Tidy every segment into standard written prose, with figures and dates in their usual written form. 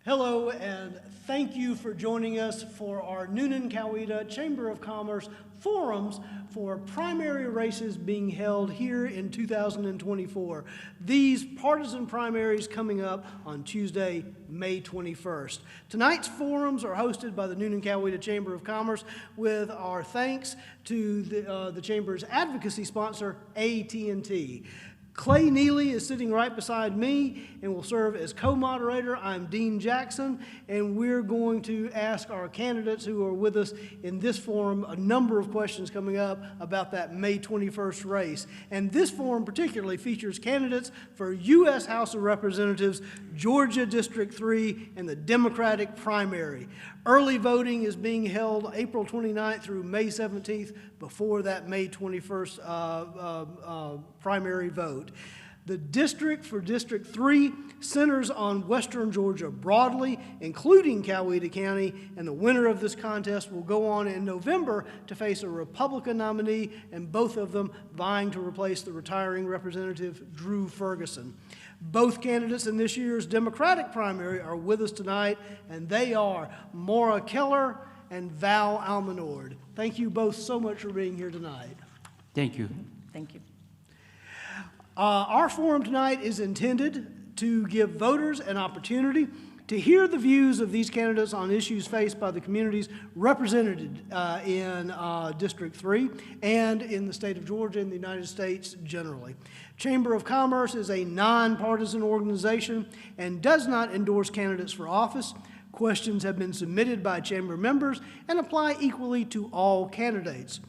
Hello, and thank you for joining us for our Newnan-Coweta Chamber of Commerce forums for primary races being held here in 2024. These partisan primaries coming up on Tuesday, May 21st. Tonight's forums are hosted by the Newnan-Coweta Chamber of Commerce with our thanks to the Chamber's advocacy sponsor, AT&T. Clay Neely is sitting right beside me and will serve as co-moderator. I'm Dean Jackson, and we're going to ask our candidates who are with us in this forum a number of questions coming up about that May 21st race. And this forum particularly features candidates for U.S. House of Representatives, Georgia District 3, and the Democratic primary. Early voting is being held April 29th through May 17th before that May 21st primary vote. The district for District 3 centers on western Georgia broadly, including Coweta County, and the winner of this contest will go on in November to face a Republican nominee, and both of them vying to replace the retiring Representative Drew Ferguson. Both candidates in this year's Democratic primary are with us tonight, and they are Maura Keller and Val Almanord. Thank you both so much for being here tonight. Thank you. Thank you. Our forum tonight is intended to give voters an opportunity to hear the views of these candidates on issues faced by the communities represented in District 3 and in the state of Georgia and the United States generally. Chamber of Commerce is a nonpartisan organization and does not endorse candidates for office. Questions have been submitted by Chamber members and apply equally to all candidates.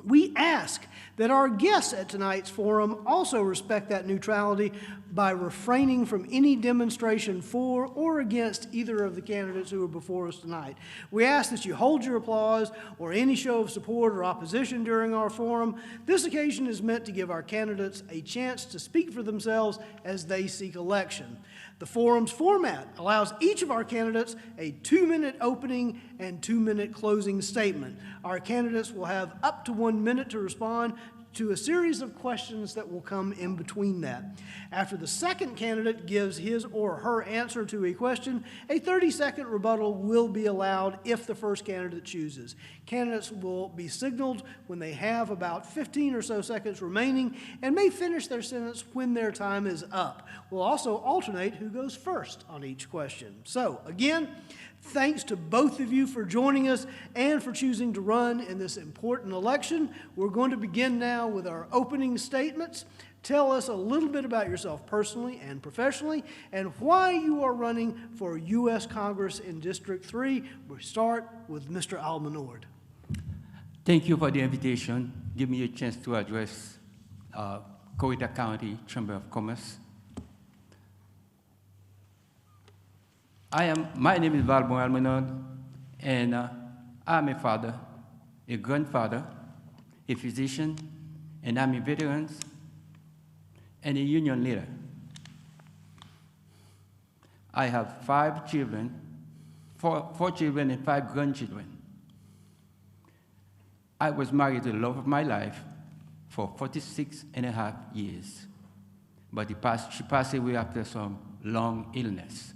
We ask that our guests at tonight's forum also respect that neutrality by refraining from any demonstration for or against either of the candidates who are before us tonight. We ask that you hold your applause or any show of support or opposition during our forum. This occasion is meant to give our candidates a chance to speak for themselves as they seek election. The forum's format allows each of our candidates a 2-minute opening and 2-minute closing statement. Our candidates will have up to 1 minute to respond to a series of questions that will come in between that. After the second candidate gives his or her answer to a question, a 30-second rebuttal will be allowed if the first candidate chooses. Candidates will be signaled when they have about 15 or so seconds remaining and may finish their sentence when their time is up. We'll also alternate who goes first on each question. So, again, thanks to both of you for joining us and for choosing to run in this important election. We're going to begin now with our opening statements. Tell us a little bit about yourself personally and professionally and why you are running for U.S. Congress in District 3. We'll start with Mr. Almanord. Thank you for the invitation. Give me a chance to address Coweta County Chamber of Commerce. My name is Val Almanord, and I'm a father, a grandfather, a physician, an Army veteran, and a union leader. I have 5 children, four children and 5 grandchildren. I was married to the love of my life for 46.5 years, but she passed away after some long illness.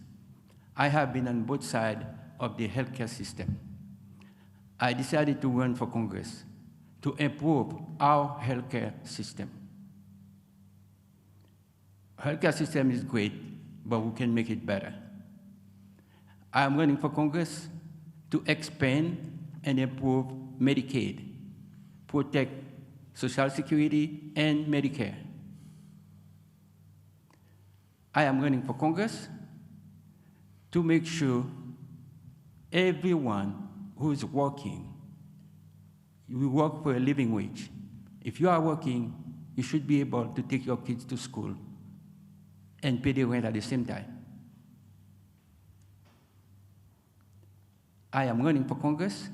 I have been on both sides of the healthcare system. I decided to run for Congress to improve our healthcare system. Healthcare system is great, but we can make it better. I am running for Congress to expand and improve Medicaid, protect Social Security and Medicare. I am running for Congress to make sure everyone who is working, you work for a living wage. If you are working, you should be able to take your kids to school and pay the rent at the same time. I am running for Congress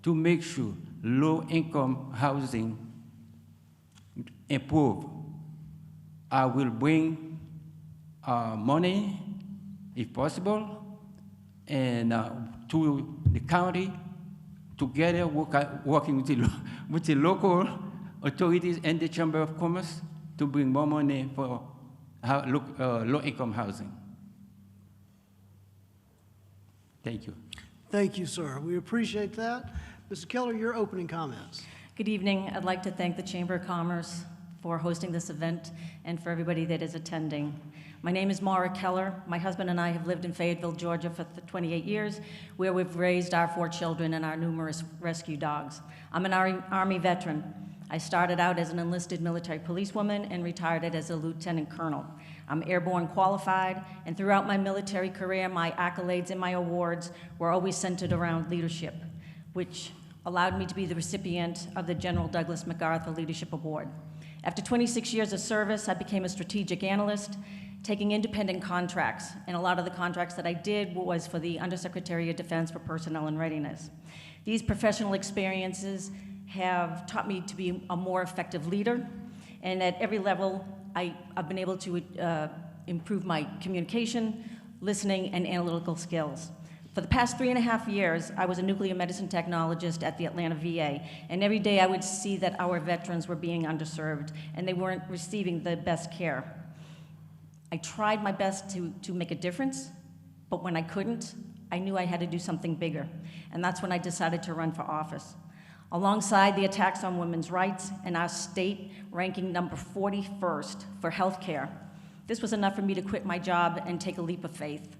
to make sure low-income housing improve. I will bring money, if possible, and to the county, together working with the local authorities and the Chamber of Commerce to bring more money for low-income housing. Thank you. Thank you, sir. We appreciate that. Mr. Keller, your opening comments. Good evening. I'd like to thank the Chamber of Commerce for hosting this event and for everybody that is attending. My name is Maura Keller. My husband and I have lived in Fayetteville, Georgia for 28 years, where we've raised our 4 children and our numerous rescue dogs. I'm an Army veteran. I started out as an enlisted military policewoman and retired as a lieutenant colonel. I'm airborne qualified, and throughout my military career, my accolades and my awards were always centered around leadership, which allowed me to be the recipient of the General Douglas MacArthur Leadership Award. After 26 years of service, I became a strategic analyst, taking independent contracts, and a lot of the contracts that I did was for the Undersecretary of Defense for Personnel and Readiness. These professional experiences have taught me to be a more effective leader, and at every level, I've been able to improve my communication, listening, and analytical skills. For the past 3.5 years, I was a nuclear medicine technologist at the Atlanta VA, and every day I would see that our veterans were being underserved, and they weren't receiving the best care. I tried my best to make a difference, but when I couldn't, I knew I had to do something bigger, and that's when I decided to run for office. Alongside the attacks on women's rights and our state ranking number 41st for health care, this was enough for me to quit my job and take a leap of faith.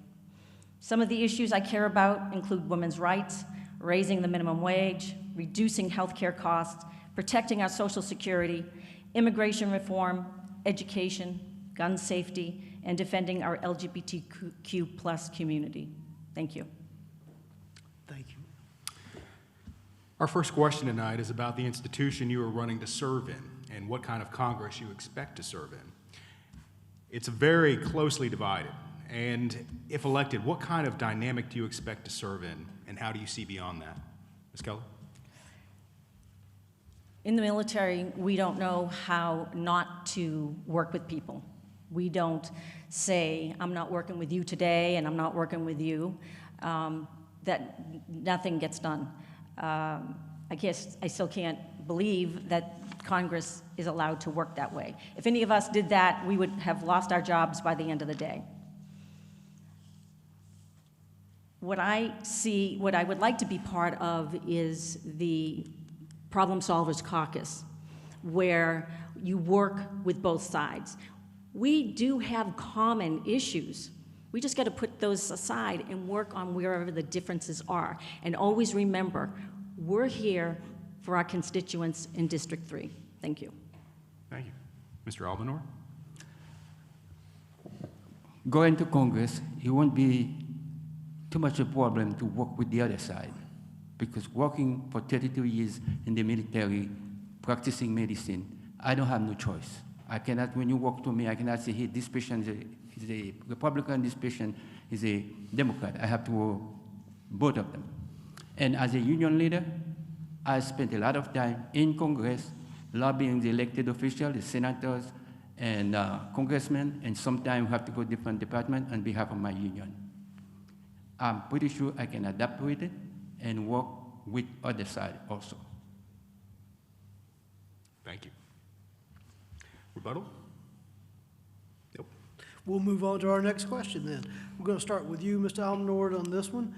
Some of the issues I care about include women's rights, raising the minimum wage, reducing health care costs, protecting our Social Security, immigration reform, education, gun safety, and defending our LGBTQ+ community. Thank you. Thank you. Our first question tonight is about the institution you are running to serve in and what kind of Congress you expect to serve in. It's very closely divided, and if elected, what kind of dynamic do you expect to serve in, and how do you see beyond that? Ms. Keller? In the military, we don't know how not to work with people. We don't say, I'm not working with you today and I'm not working with you, that nothing gets done. I guess I still can't believe that Congress is allowed to work that way. If any of us did that, we would have lost our jobs by the end of the day. What I would like to be part of is the Problem Solvers Caucus, where you work with both sides. We do have common issues. We just got to put those aside and work on wherever the differences are. And always remember, we're here for our constituents in District 3. Thank you. Thank you. Mr. Albanor? Going to Congress, it won't be too much a problem to work with the other side, because working for 32 years in the military, practicing medicine, I don't have no choice. I cannot, when you walk to me, I cannot say, hey, this patient is a Republican, this patient is a Democrat. I have to work both of them. And as a union leader, I spent a lot of time in Congress lobbying the elected officials, the senators, and congressmen, and sometimes have to go to different departments on behalf of my union. I'm pretty sure I can adapt with it and work with other side also. Thank you. Rebuttal? Nope. We'll move on to our next question then. We're going to start with you, Mr. Almanord, on this one.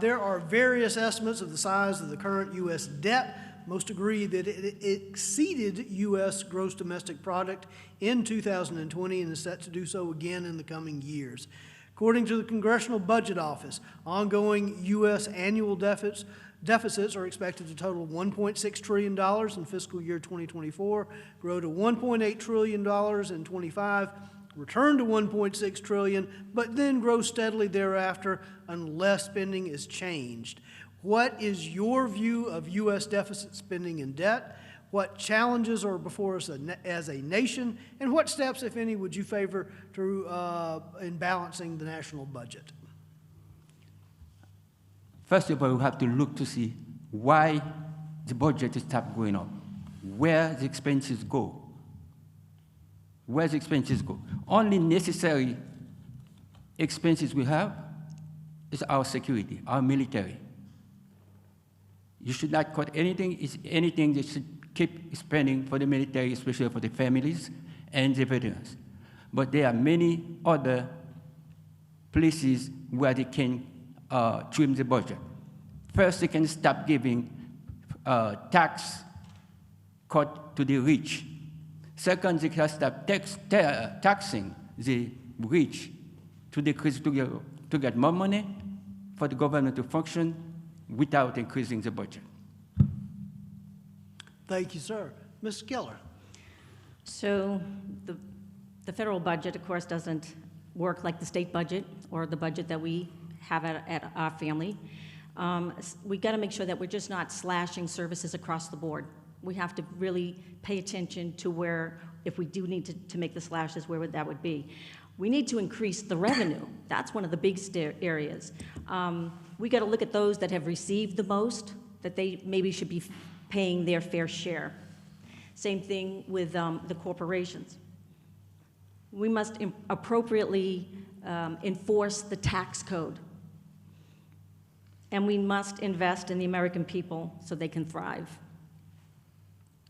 There are various estimates of the size of the current U.S. debt. Most agree that it exceeded U.S. gross domestic product in 2020 and is set to do so again in the coming years. According to the Congressional Budget Office, ongoing U.S. annual deficits are expected to total $1.6 trillion in fiscal year 2024, grow to $1.8 trillion in 25, return to $1.6 trillion, but then grow steadily thereafter unless spending is changed. What is your view of U.S. deficit spending and debt? What challenges are before us as a nation, and what steps, if any, would you favor in balancing the national budget? First of all, we have to look to see why the budget is stop going up, where the expenses go. Where the expenses go. Only necessary expenses we have is our security, our military. You should not cut anything. It's anything that should keep spending for the military, especially for the families and the veterans. But there are many other places where they can trim the budget. First, they can stop giving tax cut to the rich. Second, they can stop taxing the rich to decrease to get more money for the government to function without increasing the budget. Thank you, sir. Ms. Keller. So the federal budget, of course, doesn't work like the state budget or the budget that we have at our family. We got to make sure that we're just not slashing services across the board. We have to really pay attention to where, if we do need to make the slashes, where that would be. We need to increase the revenue. That's one of the big areas. We got to look at those that have received the most, that they maybe should be paying their fair share. Same thing with the corporations. We must appropriately enforce the tax code. And we must invest in the American people so they can thrive.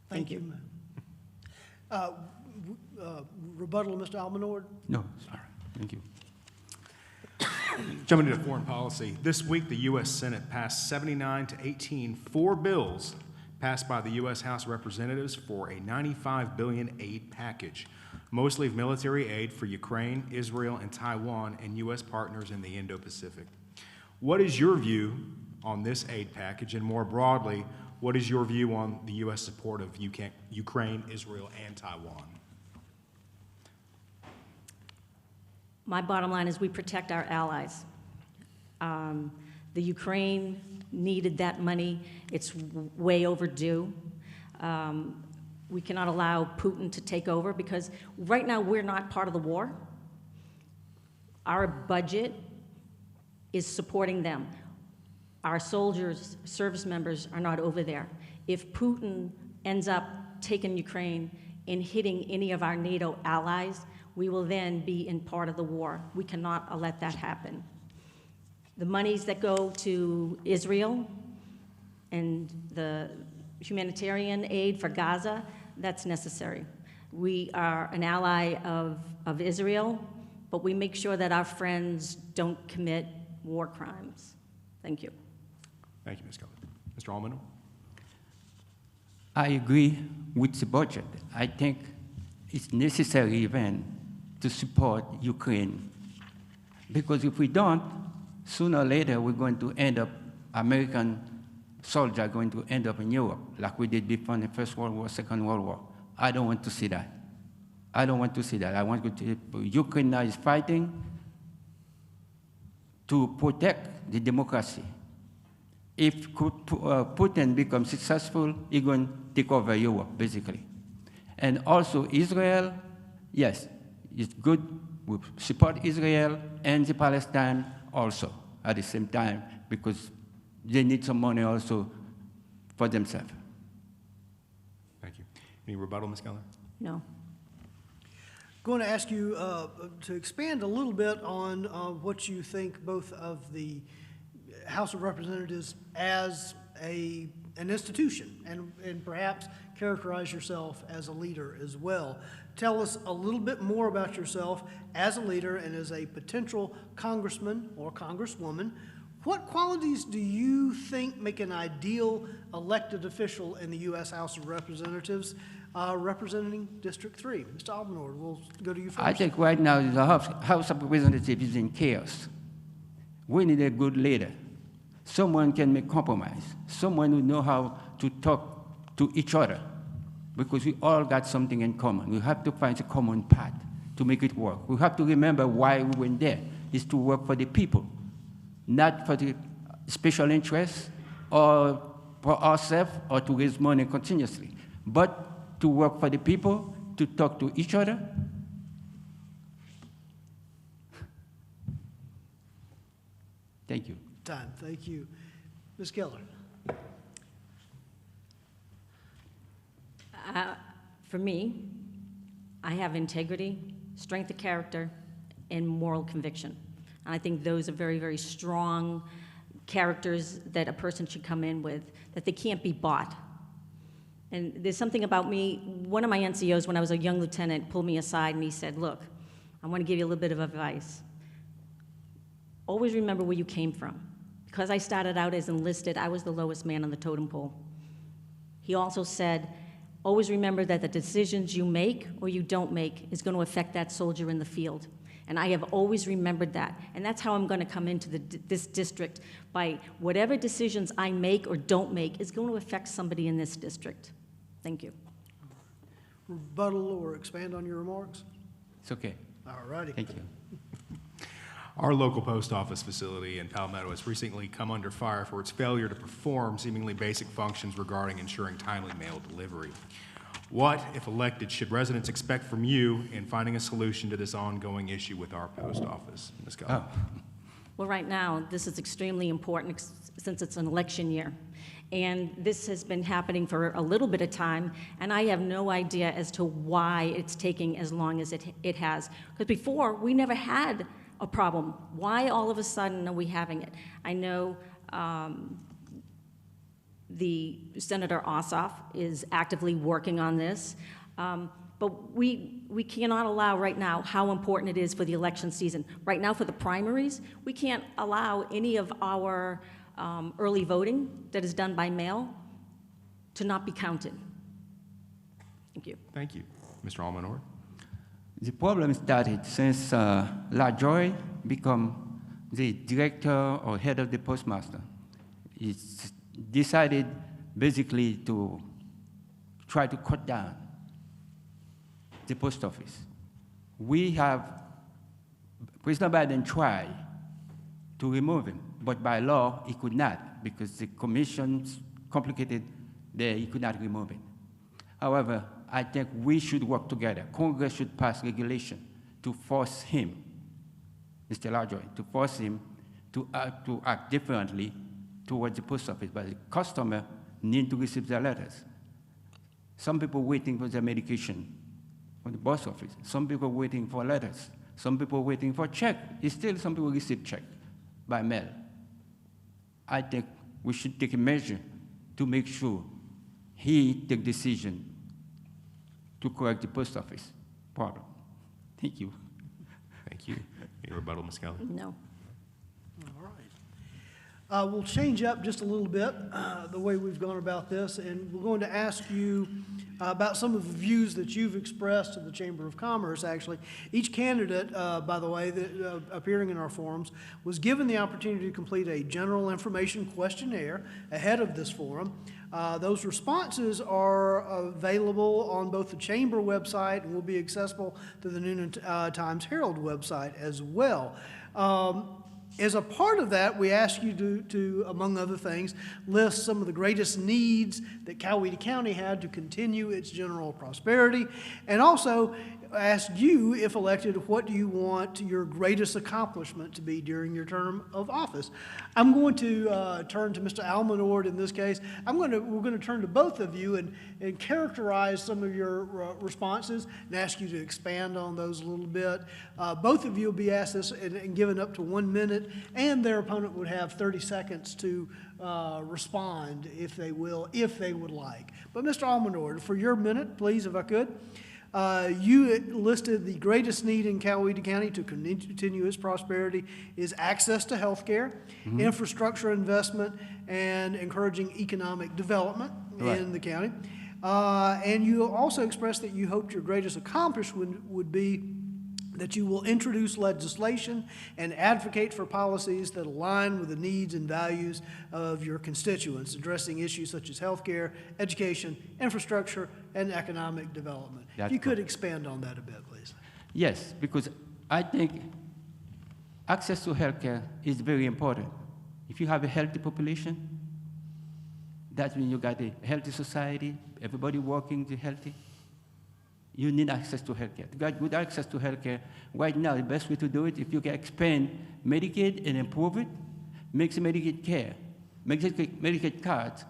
Thank you. Rebuttal, Mr. Almanord? No, sorry. Thank you. Jumping into foreign policy, this week the U.S. Senate passed 79 to 18 four bills passed by the U.S. House of Representatives for a $95 billion aid package, mostly of military aid for Ukraine, Israel, and Taiwan, and U.S. partners in the Indo-Pacific. What is your view on this aid package, and more broadly, what is your view on the U.S. support of Ukraine, Israel, and Taiwan? My bottom line is we protect our allies. The Ukraine needed that money. It's way overdue. We cannot allow Putin to take over because right now we're not part of the war. Our budget is supporting them. Our soldiers, service members are not over there. If Putin ends up taking Ukraine and hitting any of our NATO allies, we will then be in part of the war. We cannot let that happen. The monies that go to Israel and the humanitarian aid for Gaza, that's necessary. We are an ally of Israel, but we make sure that our friends don't commit war crimes. Thank you. Thank you, Ms. Keller. Mr. Almanor? I agree with the budget. I think it's necessary even to support Ukraine, because if we don't, sooner or later we're going to end up, American soldiers are going to end up in Europe, like we did before in the First World War, Second World War. I don't want to see that. I don't want to see that. I want to, Ukraine now is fighting to protect the democracy. If Putin becomes successful, he's going to take over Europe, basically. And also Israel, yes, it's good. We support Israel and the Palestine also at the same time because they need some money also for themselves. Thank you. Any rebuttal, Ms. Keller? No. Going to ask you to expand a little bit on what you think both of the House of Representatives as an institution and perhaps characterize yourself as a leader as well. Tell us a little bit more about yourself as a leader and as a potential congressman or congresswoman. What qualities do you think make an ideal elected official in the U.S. House of Representatives representing District 3? Mr. Albanor, we'll go to you first. I think right now the House of Representatives is in chaos. We need a good leader. Someone can make compromise. Someone who knows how to talk to each other, because we all got something in common. We have to find a common path to make it work. We have to remember why we went there. It's to work for the people, not for the special interests or for ourselves or to raise money continuously, but to work for the people, to talk to each other. Thank you. Time. Thank you. Ms. Keller. For me, I have integrity, strength of character, and moral conviction. And I think those are very, very strong characters that a person should come in with, that they can't be bought. And there's something about me, one of my NCOs when I was a young lieutenant pulled me aside and he said, look, I want to give you a little bit of advice. always remember where you came from. Because I started out as enlisted, I was the lowest man on the totem pole. He also said, always remember that the decisions you make or you don't make is going to affect that soldier in the field. And I have always remembered that. And that's how I'm going to come into this district, by whatever decisions I make or don't make is going to affect somebody in this district. Thank you. Rebuttal or expand on your remarks? It's okay. All righty. Thank you. Our local post office facility in Palmetto has recently come under fire for its failure to perform seemingly basic functions regarding ensuring timely mail delivery. What, if elected, should residents expect from you in finding a solution to this ongoing issue with our post office? Ms. Keller? Oh, Well, right now, this is extremely important since it's an election year. And this has been happening for a little bit of time, and I have no idea as to why it's taking as long as it has. Because before, we never had a problem. Why all of a sudden are we having it? I know the Senator Ossoff is actively working on this, but we cannot allow right now how important it is for the election season. Right now for the primaries, we can't allow any of our early voting that is done by mail to not be counted. Thank you. Thank you. Mr. Almanor? the problem started since LaJoy became the director or head of the postmaster. It's decided basically to try to cut down the post office. We have, President Biden tried to remove him, but by law he could not because the commissions complicated there, he could not remove it. However, I think we should work together. Congress should pass regulation to force him, Mr. LaJoy, to force him to act differently towards the post office, but the customer need to receive their letters. Some people waiting for their medication from the post office. Some people waiting for letters. Some people waiting for check. Still, some people receive check by mail. I think we should take a measure to make sure he take decision to correct the post office problem. Thank you. Thank you. Any rebuttal, Ms. Keller? No. All right. We'll change up just a little bit the way we've gone about this, and we're going to ask you about some of the views that you've expressed to the Chamber of Commerce, actually. Each candidate, by the way, that, appearing in our forums, was given the opportunity to complete a general information questionnaire ahead of this forum. Those responses are available on both the Chamber website and will be accessible to the Newnan Times Herald website as well. As a part of that, we ask you to, among other things, list some of the greatest needs that Coweta County had to continue its general prosperity, and also ask you, if elected, what do you want your greatest accomplishment to be during your term of office. I'm going to turn to Mr. Almanord in this case. We're going to turn to both of you and characterize some of your responses and ask you to expand on those a little bit. Both of you will be asked this and given up to 1 minute, and their opponent would have 30 seconds to respond if they would like. But Mr. Almanord, for your minute, please, if I could. You listed the greatest need in Coweta County to continue its prosperity is access to health care, infrastructure investment, and encouraging economic development in the county. And you also expressed that you hoped your greatest accomplishment would be that you will introduce legislation and advocate for policies that align with the needs and values of your constituents, addressing issues such as healthcare, education, infrastructure, and economic development. If you could expand on that a bit, please. Yes, because I think access to healthcare is very important. If you have a healthy population, that means you got a healthy society, everybody working to healthy. You need access to healthcare. To get good access to healthcare, right now, the best way to do it, if you can expand Medicaid and improve it, makes Medicaid care, makes Medicaid cards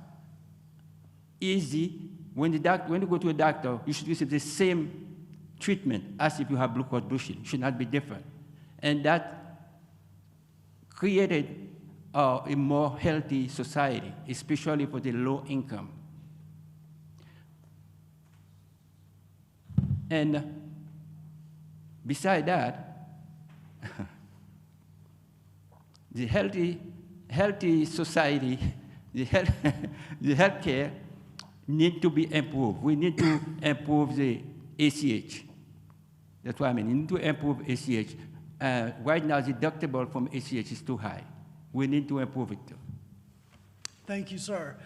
easy. When you go to a doctor, you should receive the same treatment as if you have Blue Cross Blue Shield. It should not be different. And that created a more healthy society, especially for the low income. And beside that, the healthy society, the healthcare need to be improved. We need to improve the ACH. That's what I mean. We need to improve ACH. Right now, the deductible from ACH is too high. We need to improve it too. Thank you, sir.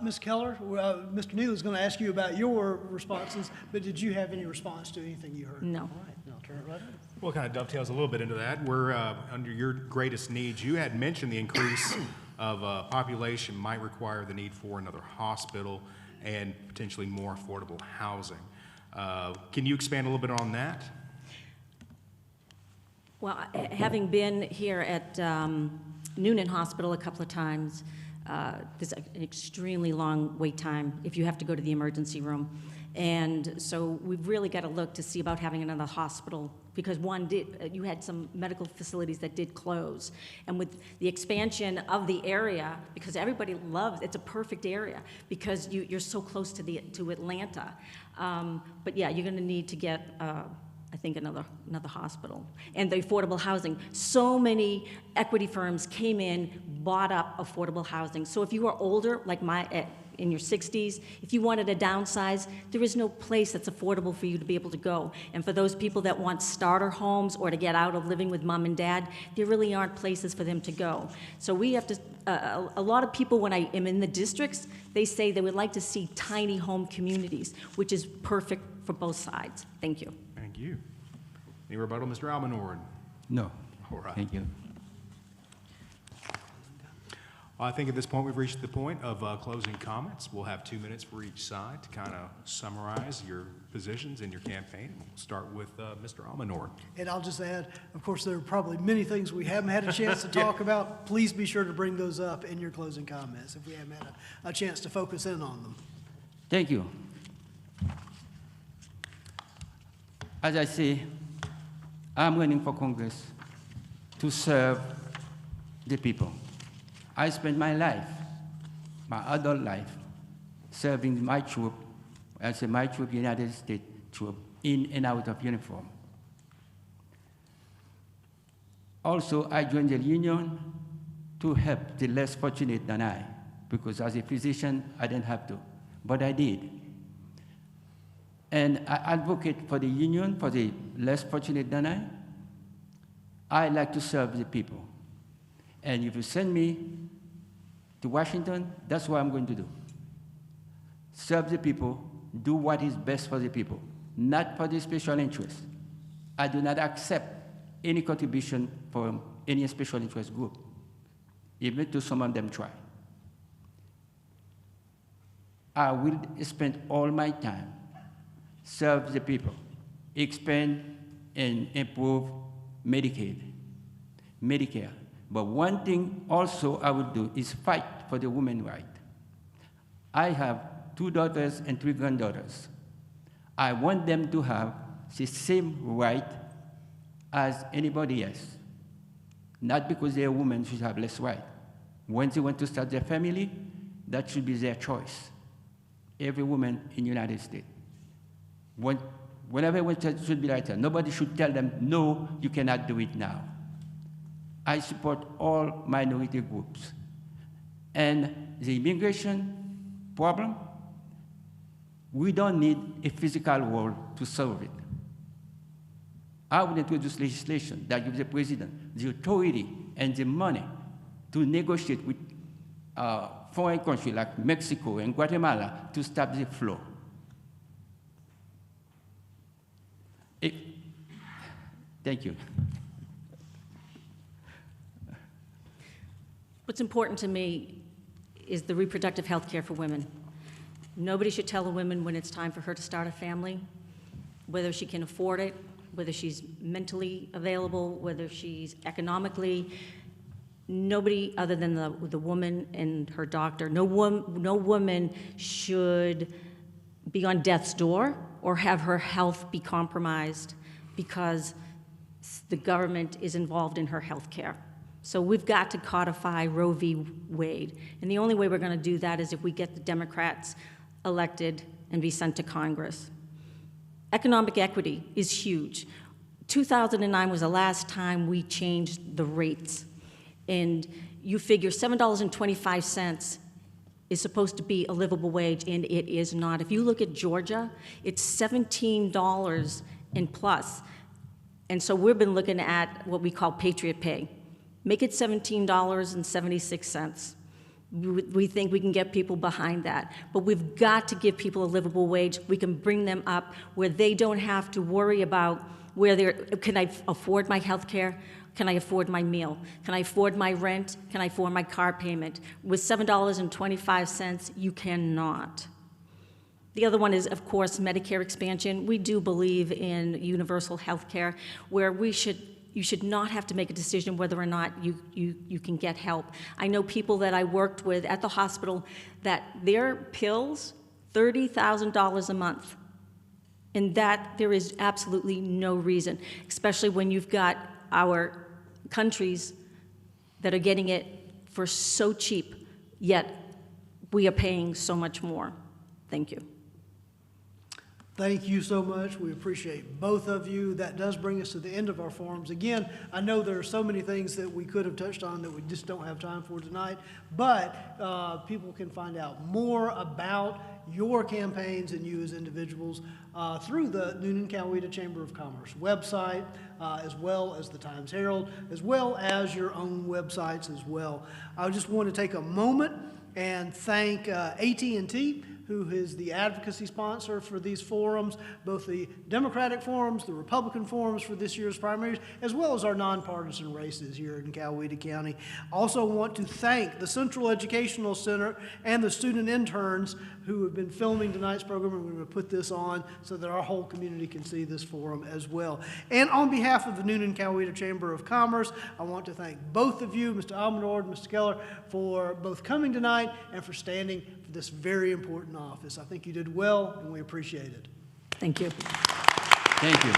Ms. Keller, Mr. Neal is going to ask you about your responses, but did you have any response to anything you heard? No. All right, I'll turn it right over. Well, it kind of dovetails a little bit into that. We're under your greatest needs. You had mentioned the increase of population might require the need for another hospital and potentially more affordable housing. Can you expand a little bit on that? Well, having been here at Newnan Hospital a couple of times, there's an extremely long wait time if you have to go to the emergency room. And so we've really got to look to see about having another hospital, because you had some medical facilities that did close. And with the expansion of the area, because everybody loves, it's a perfect area because you're so close to Atlanta. But yeah, you're going to need to get, I think, another hospital. And the affordable housing. So many equity firms came in, bought up affordable housing. So if you are older, like in your 60s, if you wanted to downsize, there is no place that's affordable for you to be able to go. And for those people that want starter homes or to get out of living with mom and dad, there really aren't places for them to go. So we have to, a lot of people, when I am in the districts, they say they would like to see tiny home communities, which is perfect for both sides. Thank you. Thank you. Any rebuttal, Mr. Almanor? No. All right. Thank you. Well, I think at this point we've reached the point of closing comments. We'll have 2 minutes for each side to kind of summarize your positions in your campaign. We'll start with Mr. Almanor. And I'll just add, of course, there are probably many things we haven't had a chance to talk about. Please be sure to bring those up in your closing comments if we haven't had a chance to focus in on them. Thank you. As I say, I'm running for Congress to serve the people. I spent my life, my adult life, serving my troop, I say my troop, United States troop, in and out of uniform. Also, I joined the union to help the less fortunate than I, because as a physician, I didn't have to, but I did. And I advocate for the union, for the less fortunate than I like to serve the people. And if you send me to Washington, that's what I'm going to do. Serve the people, do what is best for the people, not for the special interest. I do not accept any contribution from any special interest group, even though some of them try. I will spend all my time serve the people, expand and improve Medicaid, Medicare. But one thing also I will do is fight for the women's right. I have 2 daughters and 3 granddaughters. I want them to have the same right as anybody else. Not because they're women should have less right. When they want to start their family, that should be their choice. Every woman in the United States. Whenever it should be like that, nobody should tell them, no, you cannot do it now. I support all minority groups. And the immigration problem, we don't need a physical wall to solve it. I would introduce legislation that gives the president the authority and the money to negotiate with foreign countries like Mexico and Guatemala to stop the flow. Thank you. What's important to me is the reproductive health care for women. Nobody should tell a woman when it's time for her to start a family, whether she can afford it, whether she's mentally available, whether she's economically. Nobody other than the woman and her doctor. No woman should be on death's door or have her health be compromised because the government is involved in her health care. So we've got to codify Roe v. Wade. And the only way we're going to do that is if we get the Democrats elected and be sent to Congress. Economic equity is huge. 2009 was the last time we changed the rates. And you figure $7.25 is supposed to be a livable wage, and it is not. If you look at Georgia, it's $17 and plus. And so we've been looking at what we call Patriot Pay. Make it $17.76. We think we can get people behind that. But we've got to give people a livable wage. We can bring them up where they don't have to worry about can I afford my health care? Can I afford my meal? Can I afford my rent? Can I afford my car payment? With $7.25, you cannot. The other one is, of course, Medicare expansion. We do believe in universal health care, where you should not have to make a decision whether or not you can get help. I know people that I worked with at the hospital that their pills, $30,000 a month. And that there is absolutely no reason, especially when you've got our countries that are getting it for so cheap, yet we are paying so much more. Thank you. Thank you so much. We appreciate both of you. That does bring us to the end of our forums. Again, I know there are so many things that we could have touched on that we just don't have time for tonight, but people can find out more about your campaigns and you as individuals through the Newnan-Coweta Chamber of Commerce website, as well as the Times-Herald, as well as your own websites as well. I just want to take a moment and thank AT&T, who is the advocacy sponsor for these forums, both the Democratic forums, the Republican forums for this year's primaries, as well as our nonpartisan races here in Coweta County. Also want to thank the Central Educational Center and the student interns who have been filming tonight's program, and we're going to put this on so that our whole community can see this forum as well. And on behalf of the Newnan-Coweta Chamber of Commerce, I want to thank both of you, Mr. Almanord and Mr. Keller, for both coming tonight and for standing for this very important office. I think you did well, and we appreciate it. Thank you. Thank you.